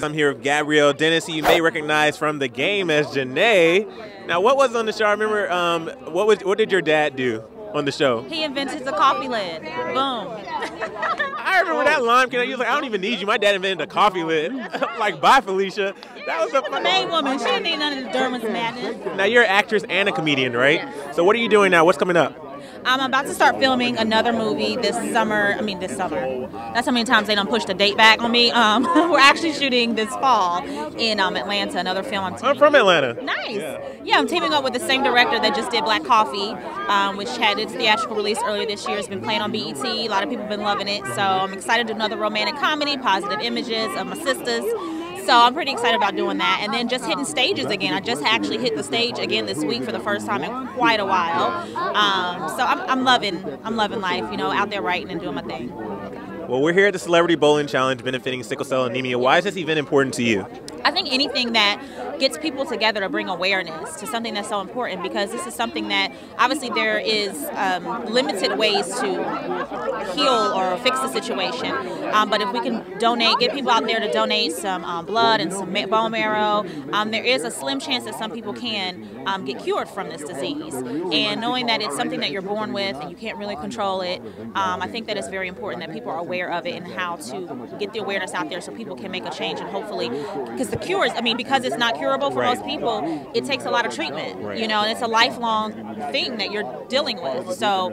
I'm here with Gabrielle Dennis, who you may recognize from the game as Janae. Now, what was on the show? I remember, what did your dad do on the show? He invented the coffee lid. Boom. I remember that line. He was like, I don't even need you. My dad invented a coffee lid. Like, bye, Felicia. That was a main woman. She didn't need none of the Dermot's madness. Now, you're an actress and a comedian, right? Yes. So what are you doing now? What's coming up? I'm about to start filming another movie this summer. This summer. That's how many times they done pushed the date back on me. We're actually shooting this fall in Atlanta, another film I'm teaming. I'm from Atlanta. Nice. Yeah, I'm teaming up with the same director that just did Black Coffee, which had its theatrical release earlier this year. It's been playing on BET. A lot of people have been loving it. So I'm excited to do another romantic comedy, positive images of my sisters. So I'm pretty excited about doing that, and then just hitting stages again. I just actually hit the stage again this week for the first time in quite a while. So I'm loving life, out there writing and doing my thing. Well, we're here at the Celebrity Bowling Challenge benefiting sickle cell anemia. Why is this event important to you? I think anything that gets people together to bring awareness to something that's so important, because this is something that obviously there is limited ways to heal or fix the situation. But if we can get people out there to donate some blood and some bone marrow, there is a slim chance that some people can get cured from this disease. And knowing that it's something that you're born with and you can't really control it, I think that it's very important that people are aware of it and how to get the awareness out there so people can make a change, and hopefully, because the cures, because it's not curable for most people, it takes a lot of treatment, and it's a lifelong thing that you're dealing with. So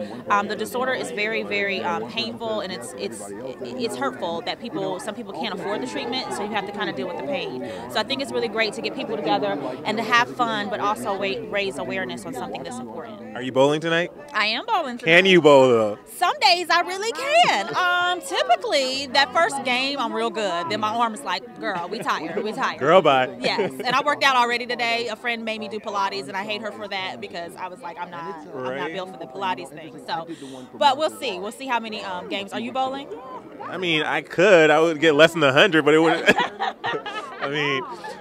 the disorder is very, very painful, and it's hurtful that some people can't afford the treatment, so you have to kind of deal with the pain. So I think it's really great to get people together and to have fun, but also raise awareness on something that's important. Are you bowling tonight? I am bowling tonight. Can you bowl though? Some days I really can. Typically, that first game I'm real good. Then my arm is like, girl, we tired. Girl, bye. Yes, and I worked out already today. A friend made me do Pilates, and I hate her for that because I was like, I'm not built for the Pilates thing. So, but we'll see. We'll see how many games. Are you bowling? I could. I would get less than 100, but it wouldn't.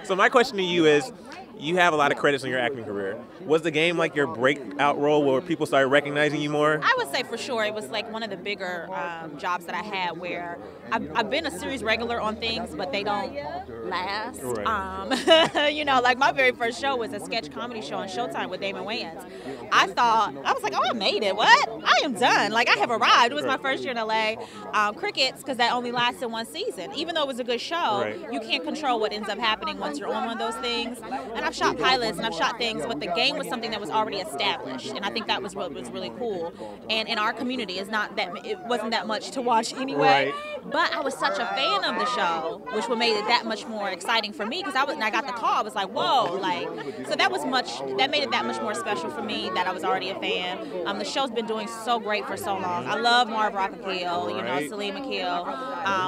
So my question to you is, you have a lot of credits in your acting career. Was the game like your breakout role where people started recognizing you more? I would say for sure it was like one of the bigger jobs that I had, where I've been a series regular on things, but they don't last. Right. Like my very first show was a sketch comedy show on Showtime with Damon Wayans. I was like, oh, I made it. What? I am done. Like, I have arrived. It was my first year in LA. Crickets, because that only lasted one season. Even though it was a good show, you can't control what ends up happening once you're on one of those things. And I've shot pilots and I've shot things, but the game was something that was already established, and I think that was what was really cool. And in our community, it wasn't that much to watch anyway. Right. But I was such a fan of the show, which made it that much more exciting for me, because I got the call. I was like, whoa, so that made it that much more special for me that I was already a fan. The show's been doing so great for so long. I love Marv Rockapeel, Salim Akil.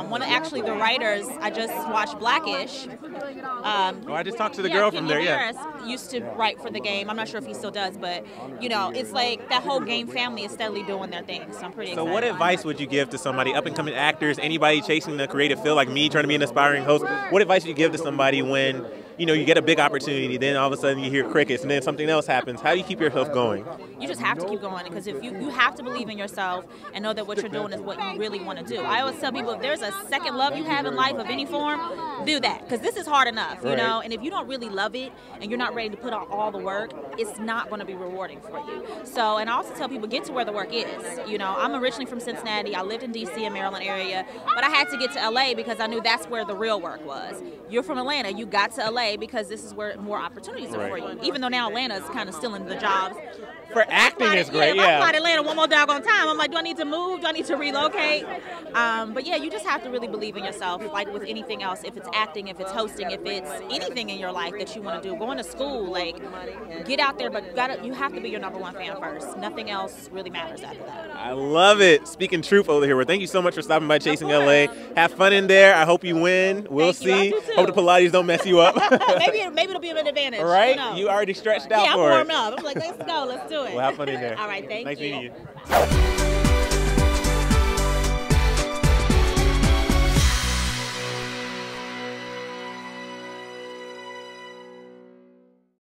One of the writers, I just watched Blackish. I just talked to the girl from there. Harris used to write for the game. I'm not sure if he still does, but it's like that whole game family is steadily doing their thing. So I'm pretty excited. So what advice would you give to somebody, up and coming actors, anybody chasing the creative field like me, trying to be an aspiring host? What advice would you give to somebody when you get a big opportunity, then all of a sudden you hear crickets, and then something else happens? How do you keep yourself going? You just have to keep going, because if you have to believe in yourself and know that what you're doing is what you really want to do. I always tell people, if there's a second love you have in life of any form, do that, because this is hard enough, and if you don't really love it and you're not ready to put out all the work, it's not going to be rewarding for you. So, and I also tell people, get to where the work is. I'm originally from Cincinnati. I lived in D.C. and Maryland area, but I had to get to L.A. because I knew that's where the real work was. You're from Atlanta. You got to L.A. because this is where more opportunities are for you. Even though now Atlanta is kind of still in the jobs. For acting is great, If I fly to Atlanta one more doggone time, I'm like, do I need to move? Do I need to relocate? But yeah, you just have to really believe in yourself, like with anything else. If it's acting, if it's hosting, if it's anything in your life that you want to do, going to school, get out there, but you have to be your #1 fan first. Nothing else really matters after that. I love it. Speaking truth over here. Well, thank you so much for stopping by Chasing LA. Have fun in there. I hope you win. We'll see. Hope the Pilates don't mess you up. maybe it'll be an advantage. Right? You already stretched out for it. Yeah, I'm warmed up. I'm like, let's go. Let's do it. Well, have fun in there. All right, thank you. Nice meeting you.